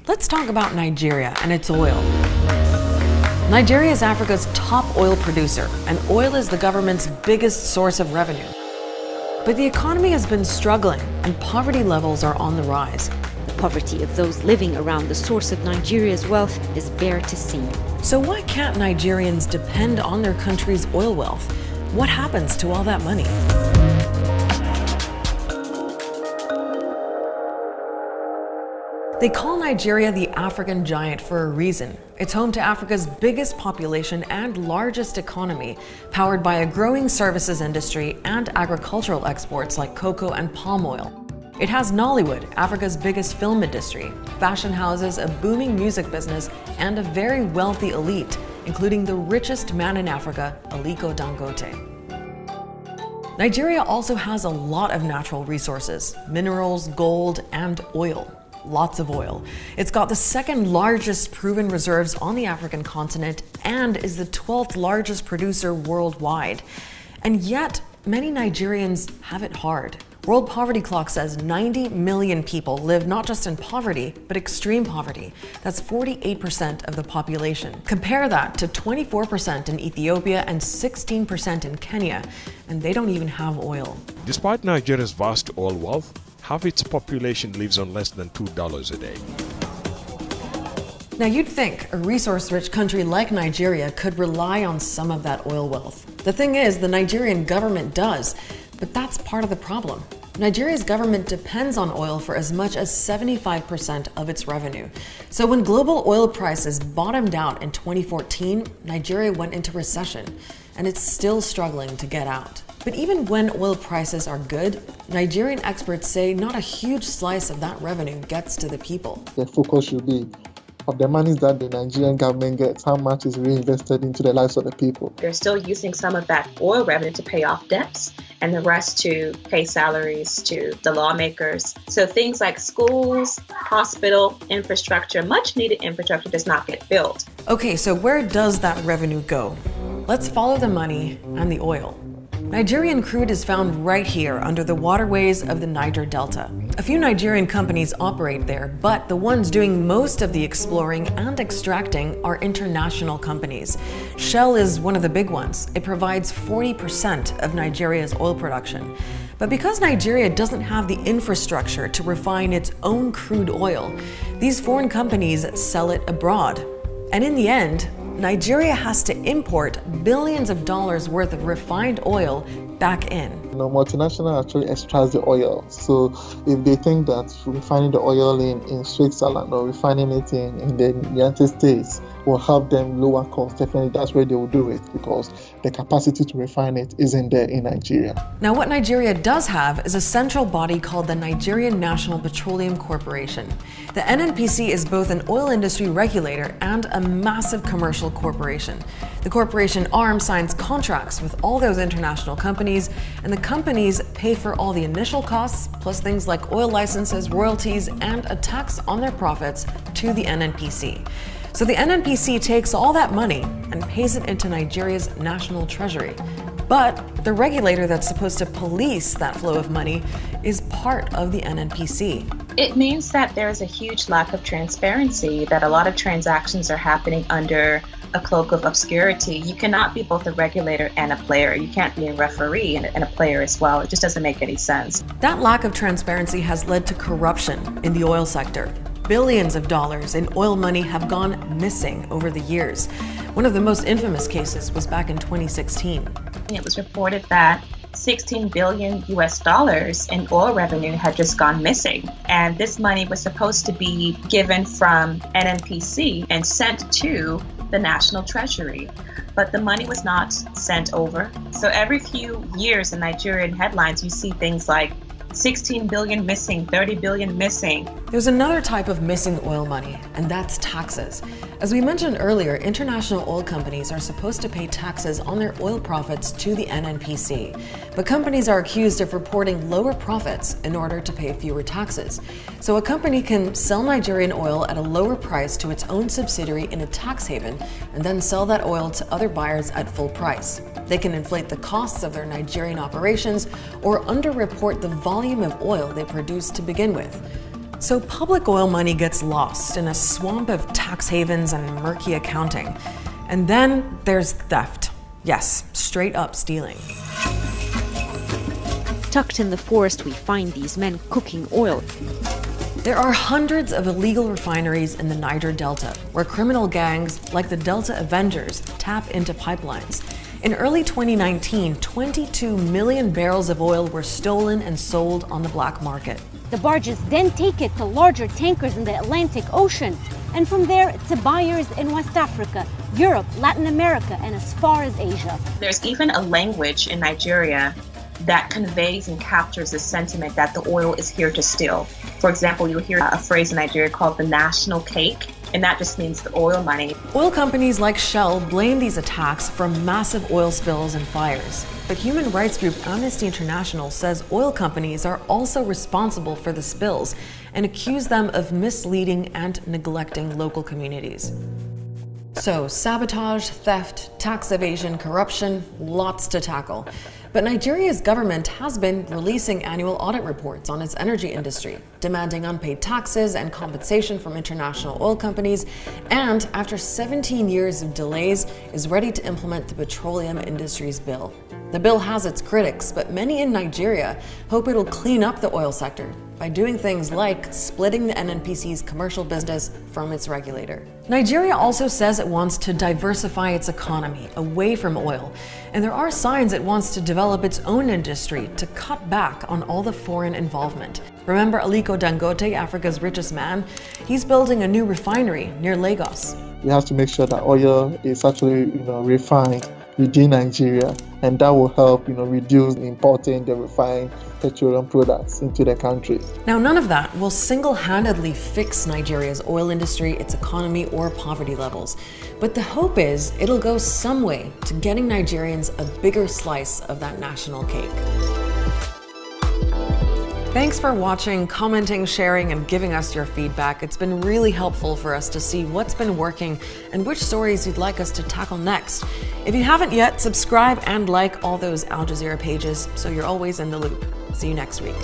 Let's talk about Nigeria and its oil. Nigeria is Africa's top oil producer, and oil is the government's biggest source of revenue. But the economy has been struggling, and poverty levels are on the rise. The poverty of those living around the source of Nigeria's wealth is bare to see. So why can't Nigerians depend on their country's oil wealth? What happens to all that money? They call Nigeria the African giant for a reason. It's home to Africa's biggest population and largest economy, powered by a growing services industry and agricultural exports like cocoa and palm oil. It has Nollywood, Africa's biggest film industry, fashion houses, a booming music business, and a very wealthy elite, including the richest man in Africa, Aliko Dangote. Nigeria also has a lot of natural resources: minerals, gold, and oil. Lots of oil. It's got the second largest proven reserves on the African continent and is the 12th largest producer worldwide. And yet, many Nigerians have it hard. World Poverty Clock says 90 million people live not just in poverty, but extreme poverty. That's 48% of the population. Compare that to 24% in Ethiopia and 16% in Kenya, and they don't even have oil. Despite Nigeria's vast oil wealth, half its population lives on less than $2 a day. Now you'd think a resource-rich country like Nigeria could rely on some of that oil wealth. The thing is, the Nigerian government does, but that's part of the problem. Nigeria's government depends on oil for as much as 75% of its revenue. So when global oil prices bottomed out in 2014, Nigeria went into recession, and it's still struggling to get out. But even when oil prices are good, Nigerian experts say not a huge slice of that revenue gets to the people. The focus should be of the monies that the Nigerian government gets, how much is reinvested into the lives of the people. They're still using some of that oil revenue to pay off debts and the rest to pay salaries to the lawmakers. So things like schools, hospital, infrastructure, much needed infrastructure does not get built. Okay, so where does that revenue go? Let's follow the money and the oil. Nigerian crude is found right here under the waterways of the Niger Delta. A few Nigerian companies operate there, but the ones doing most of the exploring and extracting are international companies. Shell is one of the big ones. It provides 40% of Nigeria's oil production. But because Nigeria doesn't have the infrastructure to refine its own crude oil, these foreign companies sell it abroad. And in the end, Nigeria has to import billions of dollars worth of refined oil back in. Multinational actually extracts the oil. So if they think that refining the oil in Switzerland or refining it in the United States will help them lower costs, definitely that's where they will do it, because the capacity to refine it isn't there in Nigeria. Now, what Nigeria does have is a central body called the Nigerian National Petroleum Corporation. The NNPC is both an oil industry regulator and a massive commercial corporation. The corporation arm signs contracts with all those international companies, and the companies pay for all the initial costs, plus things like oil licenses, royalties, and a tax on their profits to the NNPC. So the NNPC takes all that money and pays it into Nigeria's national treasury. But the regulator that's supposed to police that flow of money is part of the NNPC. It means that there's a huge lack of transparency, that a lot of transactions are happening under a cloak of obscurity. You cannot be both a regulator and a player. You can't be a referee and a player as well. It just doesn't make any sense. That lack of transparency has led to corruption in the oil sector. Billions of dollars in oil money have gone missing over the years. One of the most infamous cases was back in 2016. It was reported that $16 billion in oil revenue had just gone missing. And this money was supposed to be given from NNPC and sent to the National Treasury. But the money was not sent over. So every few years in Nigerian headlines, you see things like 16 billion missing, 30 billion missing. There's another type of missing oil money, and that's taxes. As we mentioned earlier, international oil companies are supposed to pay taxes on their oil profits to the NNPC. But companies are accused of reporting lower profits in order to pay fewer taxes. So a company can sell Nigerian oil at a lower price to its own subsidiary in a tax haven and then sell that oil to other buyers at full price. They can inflate the costs of their Nigerian operations or underreport the volume of oil they produce to begin with. So public oil money gets lost in a swamp of tax havens and murky accounting. And then there's theft. Yes, straight up stealing. Tucked in the forest, we find these men cooking oil. There are hundreds of illegal refineries in the Niger Delta, where criminal gangs like the Delta Avengers tap into pipelines. In early 2019, 22 million barrels of oil were stolen and sold on the black market. The barges then take it to larger tankers in the Atlantic Ocean, and from there to buyers in West Africa, Europe, Latin America, and as far as Asia. There's even a language in Nigeria that conveys and captures the sentiment that the oil is here to steal. For example, you'll hear a phrase in Nigeria called the national cake, and that just means the oil money. Oil companies like Shell blame these attacks for massive oil spills and fires. But human rights group Amnesty International says oil companies are also responsible for the spills and accuse them of misleading and neglecting local communities. So, sabotage, theft, tax evasion, corruption, lots to tackle. But Nigeria's government has been releasing annual audit reports on its energy industry, demanding unpaid taxes and compensation from international oil companies, and after 17 years of delays, is ready to implement the Petroleum Industries Bill. The bill has its critics, but many in Nigeria hope it'll clean up the oil sector by doing things like splitting the NNPC's commercial business from its regulator. Nigeria also says it wants to diversify its economy away from oil, and there are signs it wants to develop its own industry to cut back on all the foreign involvement. Remember Aliko Dangote, Africa's richest man? He's building a new refinery near Lagos. We have to make sure that oil is actually, refined within Nigeria, and that will help, reduce importing the refined petroleum products into the country. Now, none of that will single-handedly fix Nigeria's oil industry, its economy, or poverty levels. But the hope is it'll go some way to getting Nigerians a bigger slice of that national cake. Thanks for watching, commenting, sharing, and giving us your feedback. It's been really helpful for us to see what's been working and which stories you'd like us to tackle next. If you haven't yet, subscribe and like all those Al Jazeera pages so you're always in the loop. See you next week.